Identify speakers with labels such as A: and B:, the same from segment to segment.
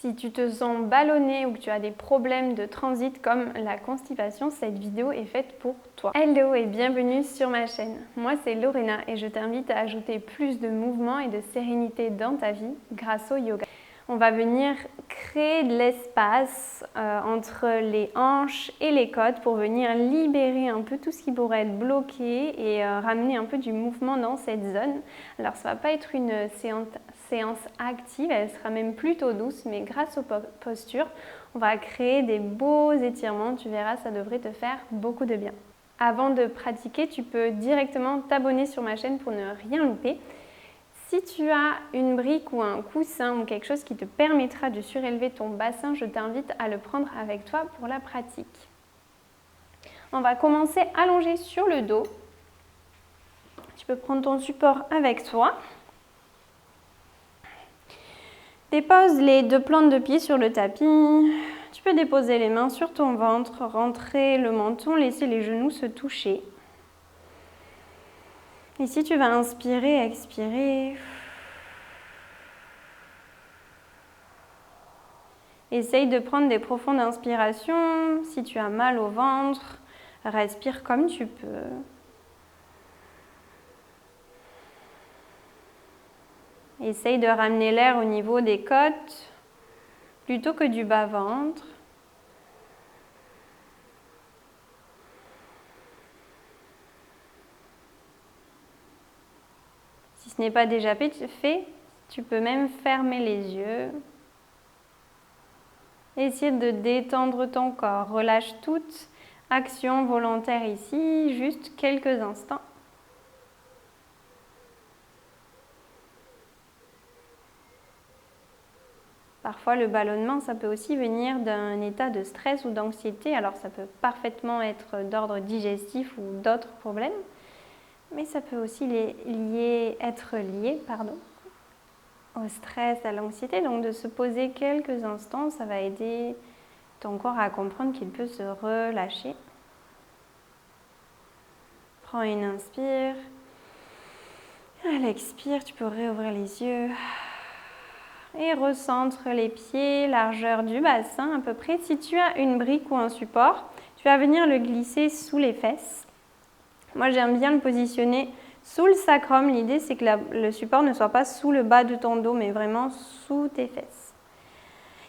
A: Si tu te sens ballonné ou que tu as des problèmes de transit comme la constipation, cette vidéo est faite pour toi. Hello et bienvenue sur ma chaîne. Moi c'est Lorena et je t'invite à ajouter plus de mouvement et de sérénité dans ta vie grâce au yoga. On va venir créer de l'espace entre les hanches et les côtes pour venir libérer un peu tout ce qui pourrait être bloqué et ramener un peu du mouvement dans cette zone. Alors ça ne va pas être une séance active, elle sera même plutôt douce, mais grâce aux postures, on va créer des beaux étirements. Tu verras, ça devrait te faire beaucoup de bien. Avant de pratiquer, tu peux directement t'abonner sur ma chaîne pour ne rien louper. Si tu as une brique ou un coussin ou quelque chose qui te permettra de surélever ton bassin, je t'invite à le prendre avec toi pour la pratique. On va commencer allongé sur le dos. Tu peux prendre ton support avec toi. Dépose les deux plantes de pied sur le tapis. Tu peux déposer les mains sur ton ventre, rentrer le menton, laisser les genoux se toucher. Ici, tu vas inspirer, expirer. Essaye de prendre des profondes inspirations. Si tu as mal au ventre, respire comme tu peux. Essaye de ramener l'air au niveau des côtes plutôt que du bas-ventre. Si ce n'est pas déjà fait, tu peux même fermer les yeux. Essaye de détendre ton corps. Relâche toute action volontaire ici, juste quelques instants. Parfois, le ballonnement, ça peut aussi venir d'un état de stress ou d'anxiété. Alors, ça peut parfaitement être d'ordre digestif ou d'autres problèmes. Mais ça peut aussi être lié au stress, à l'anxiété. Donc, de se poser quelques instants, ça va aider ton corps à comprendre qu'il peut se relâcher. Prends une inspire. À l'expire, tu peux réouvrir les yeux. Et recentre les pieds, largeur du bassin à peu près. Si tu as une brique ou un support, tu vas venir le glisser sous les fesses. Moi, j'aime bien le positionner sous le sacrum. L'idée, c'est que le support ne soit pas sous le bas de ton dos, mais vraiment sous tes fesses.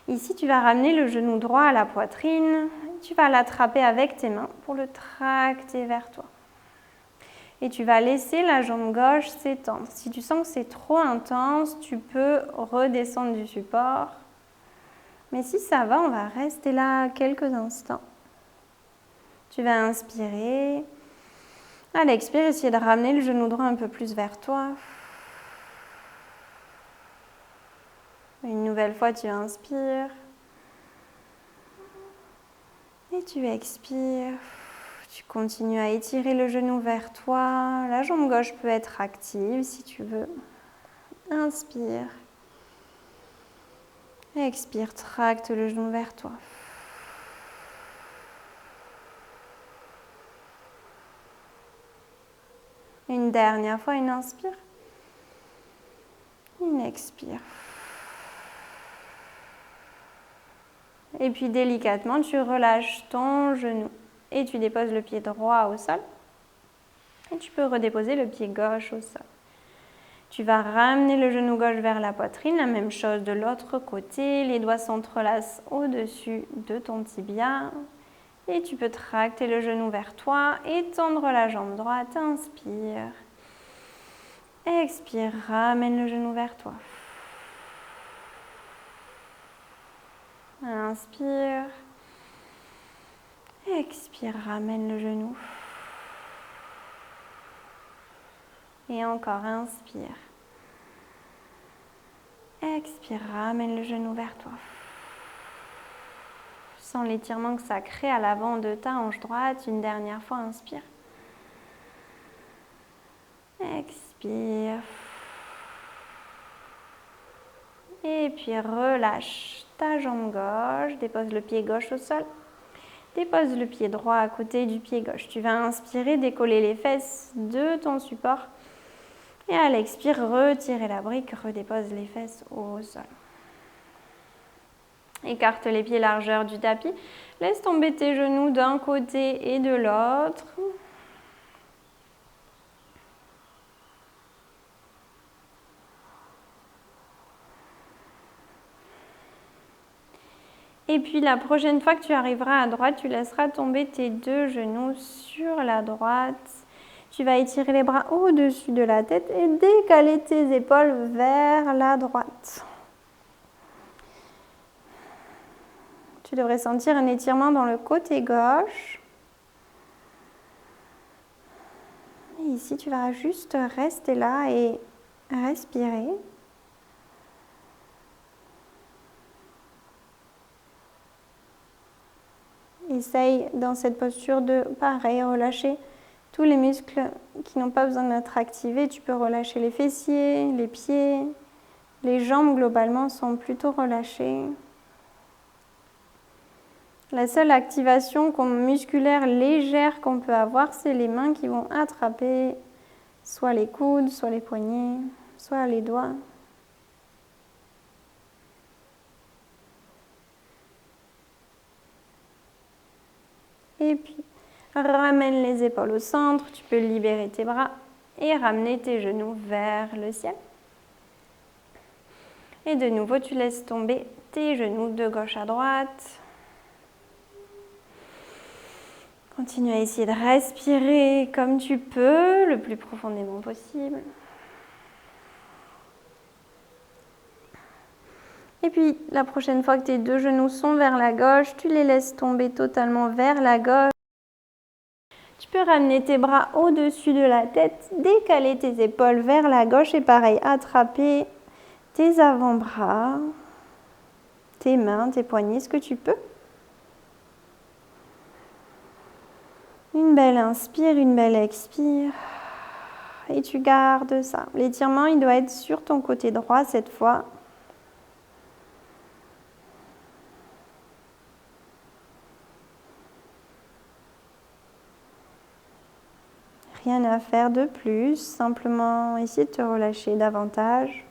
A: Ici, tu vas ramener le genou droit à la poitrine. Tu vas l'attraper avec tes mains pour le tracter vers toi. Et tu vas laisser la jambe gauche s'étendre. Si tu sens que c'est trop intense, tu peux redescendre du support. Mais si ça va, on va rester là quelques instants. Tu vas inspirer. À l'expire, essayer de ramener le genou droit un peu plus vers toi. Une nouvelle fois, tu inspires. Et tu expires. Tu continues à étirer le genou vers toi. La jambe gauche peut être active si tu veux. Inspire. Expire, tracte le genou vers toi. Une dernière fois, une inspire. Une expire. Et puis délicatement, tu relâches ton genou et tu déposes le pied droit au sol. Et tu peux redéposer le pied gauche au sol. Tu vas ramener le genou gauche vers la poitrine, la même chose de l'autre côté. Les doigts s'entrelacent au-dessus de ton tibia. Et tu peux tracter le genou vers toi et tendre la jambe droite. Inspire. Expire, ramène le genou vers toi. Inspire. Expire, ramène le genou. Et encore, inspire. Expire, ramène le genou vers toi. Sens l'étirement que ça crée à l'avant de ta hanche droite. Une dernière fois, inspire. Expire. Et puis relâche ta jambe gauche. Dépose le pied gauche au sol. Dépose le pied droit à côté du pied gauche. Tu vas inspirer, décoller les fesses de ton support. Et à l'expire, retirer la brique, redépose les fesses au sol. Écarte les pieds largeur du tapis. Laisse tomber tes genoux d'un côté et de l'autre. Et puis la prochaine fois que tu arriveras à droite, tu laisseras tomber tes deux genoux sur la droite. Tu vas étirer les bras au-dessus de la tête et décaler tes épaules vers la droite. Tu devrais sentir un étirement dans le côté gauche. Et ici, tu vas juste rester là et respirer. Essaye dans cette posture de, pareil, relâcher tous les muscles qui n'ont pas besoin d'être activés. Tu peux relâcher les fessiers, les pieds, les jambes globalement sont plutôt relâchées. La seule activation musculaire légère qu'on peut avoir, c'est les mains qui vont attraper soit les coudes, soit les poignets, soit les doigts. Et puis, ramène les épaules au centre. Tu peux libérer tes bras et ramener tes genoux vers le ciel. Et de nouveau, tu laisses tomber tes genoux de gauche à droite. Continue à essayer de respirer comme tu peux, le plus profondément possible. Et puis, la prochaine fois que tes deux genoux sont vers la gauche, tu les laisses tomber totalement vers la gauche. Tu peux ramener tes bras au-dessus de la tête, décaler tes épaules vers la gauche et pareil, attraper tes avant-bras, tes mains, tes poignets, ce que tu peux. Une belle inspire, une belle expire. Et tu gardes ça. L'étirement, il doit être sur ton côté droit cette fois. Rien à faire de plus, simplement essayer de te relâcher davantage.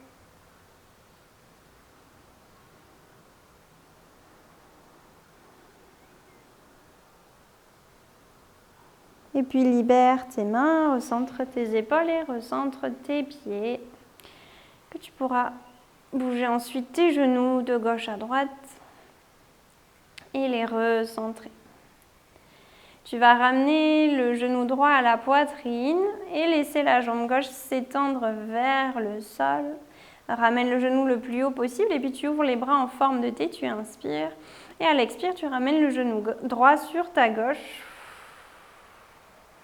A: Et puis libère tes mains, recentre tes épaules et recentre tes pieds. Que tu pourras bouger ensuite tes genoux de gauche à droite et les recentrer. Tu vas ramener le genou droit à la poitrine et laisser la jambe gauche s'étendre vers le sol. Ramène le genou le plus haut possible et puis tu ouvres les bras en forme de T, tu inspires. Et à l'expire, tu ramènes le genou droit sur ta gauche.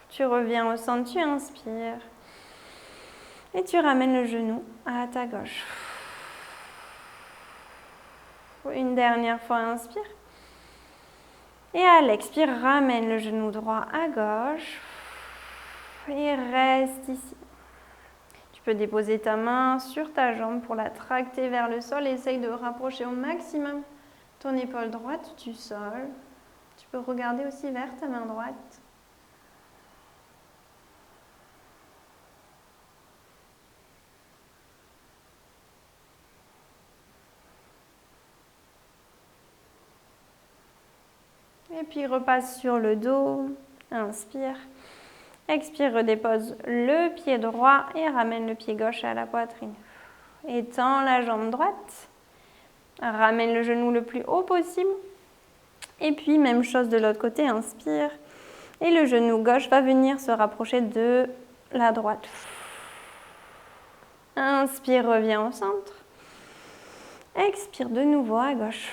A: Tu reviens au centre, tu inspires. Et tu ramènes le genou à ta gauche. Une dernière fois, inspire. Et à l'expire, ramène le genou droit à gauche. Et reste ici. Tu peux déposer ta main sur ta jambe pour la tracter vers le sol. Essaye de rapprocher au maximum ton épaule droite du sol. Tu peux regarder aussi vers ta main droite. Et puis repasse sur le dos, inspire, expire, redépose le pied droit et ramène le pied gauche à la poitrine. Étends la jambe droite, ramène le genou le plus haut possible. Et puis même chose de l'autre côté, inspire. Et le genou gauche va venir se rapprocher de la droite. Inspire, reviens au centre. Expire de nouveau à gauche.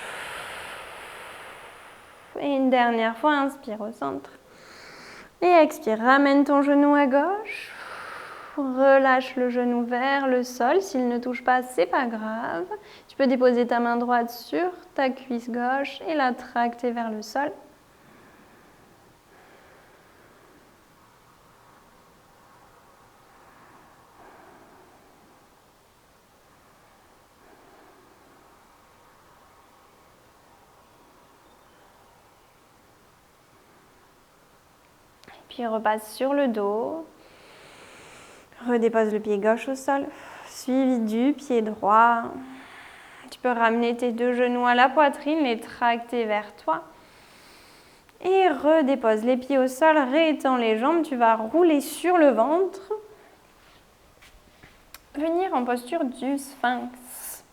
A: Et une dernière fois, inspire au centre. Et expire, ramène ton genou à gauche. Relâche le genou vers le sol. S'il ne touche pas, c'est pas grave. Tu peux déposer ta main droite sur ta cuisse gauche et la tracter vers le sol. Puis repasse sur le dos. Redépose le pied gauche au sol, suivi du pied droit. Tu peux ramener tes deux genoux à la poitrine, les tracter vers toi. Et redépose les pieds au sol, réétends les jambes. Tu vas rouler sur le ventre. Venir en posture du sphinx.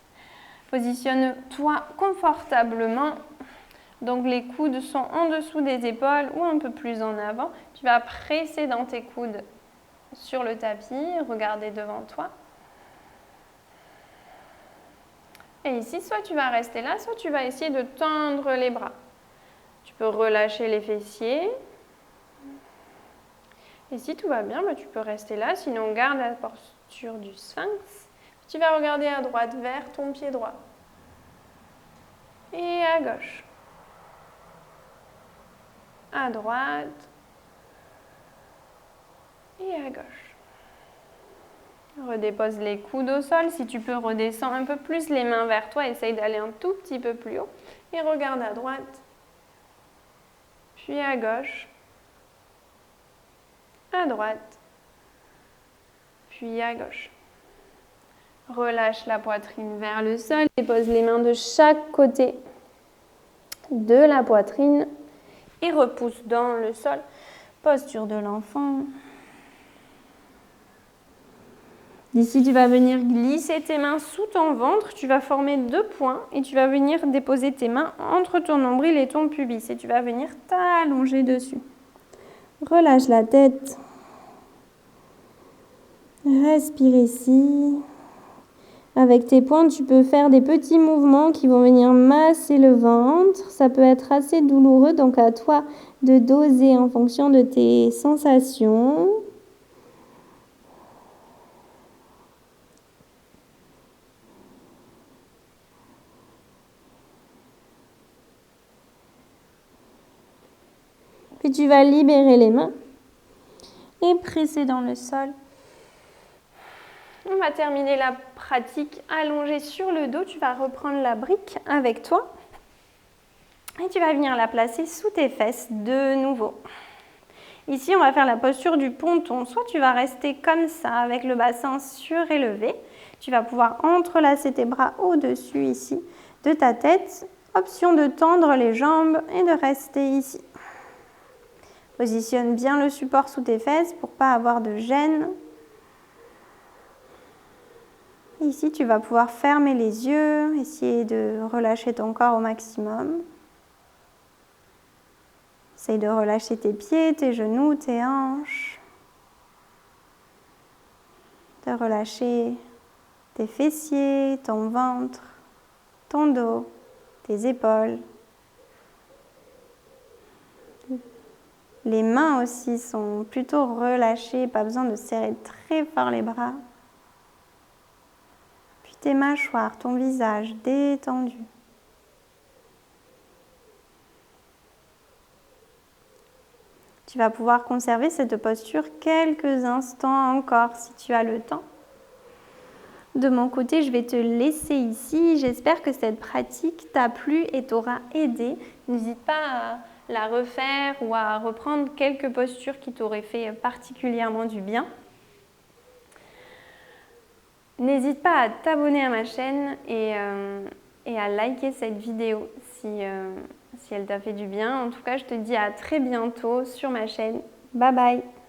A: Positionne-toi confortablement. Donc les coudes sont en dessous des épaules ou un peu plus en avant. Tu vas presser dans tes coudes sur le tapis, regarder devant toi. Et ici, soit tu vas rester là, soit tu vas essayer de tendre les bras. Tu peux relâcher les fessiers. Et si tout va bien, tu peux rester là, sinon garde la posture du sphinx. Tu vas regarder à droite vers ton pied droit. Et à gauche. À droite. Et à gauche. Redépose les coudes au sol. Si tu peux, redescends un peu plus les mains vers toi. Essaye d'aller un tout petit peu plus haut. Et regarde à droite. Puis à gauche. À droite. Puis à gauche. Relâche la poitrine vers le sol. Dépose les mains de chaque côté de la poitrine. Et repousse dans le sol. Posture de l'enfant. D'ici, tu vas venir glisser tes mains sous ton ventre. Tu vas former 2 points et tu vas venir déposer tes mains entre ton nombril et ton pubis. Et tu vas venir t'allonger dessus. Relâche la tête. Respire ici. Avec tes pointes, tu peux faire des petits mouvements qui vont venir masser le ventre. Ça peut être assez douloureux, donc à toi de doser en fonction de tes sensations. Puis tu vas libérer les mains et presser dans le sol. On va terminer la pratique allongée sur le dos. Tu vas reprendre la brique avec toi. Et tu vas venir la placer sous tes fesses de nouveau. Ici, on va faire la posture du ponton. Soit tu vas rester comme ça avec le bassin surélevé. Tu vas pouvoir entrelacer tes bras au-dessus ici de ta tête. Option de tendre les jambes et de rester ici. Positionne bien le support sous tes fesses pour ne pas avoir de gêne. Ici, tu vas pouvoir fermer les yeux, essayer de relâcher ton corps au maximum. Essaye de relâcher tes pieds, tes genoux, tes hanches. De relâcher tes fessiers, ton ventre, ton dos, tes épaules. Les mains aussi sont plutôt relâchées, pas besoin de serrer très fort les bras. Puis tes mâchoires, ton visage détendu. Tu vas pouvoir conserver cette posture quelques instants encore si tu as le temps. De mon côté, je vais te laisser ici. J'espère que cette pratique t'a plu et t'aura aidé. N'hésite pas à la refaire ou à reprendre quelques postures qui t'auraient fait particulièrement du bien. N'hésite pas à t'abonner à ma chaîne et à liker cette vidéo si elle t'a fait du bien. En tout cas, je te dis à très bientôt sur ma chaîne. Bye bye!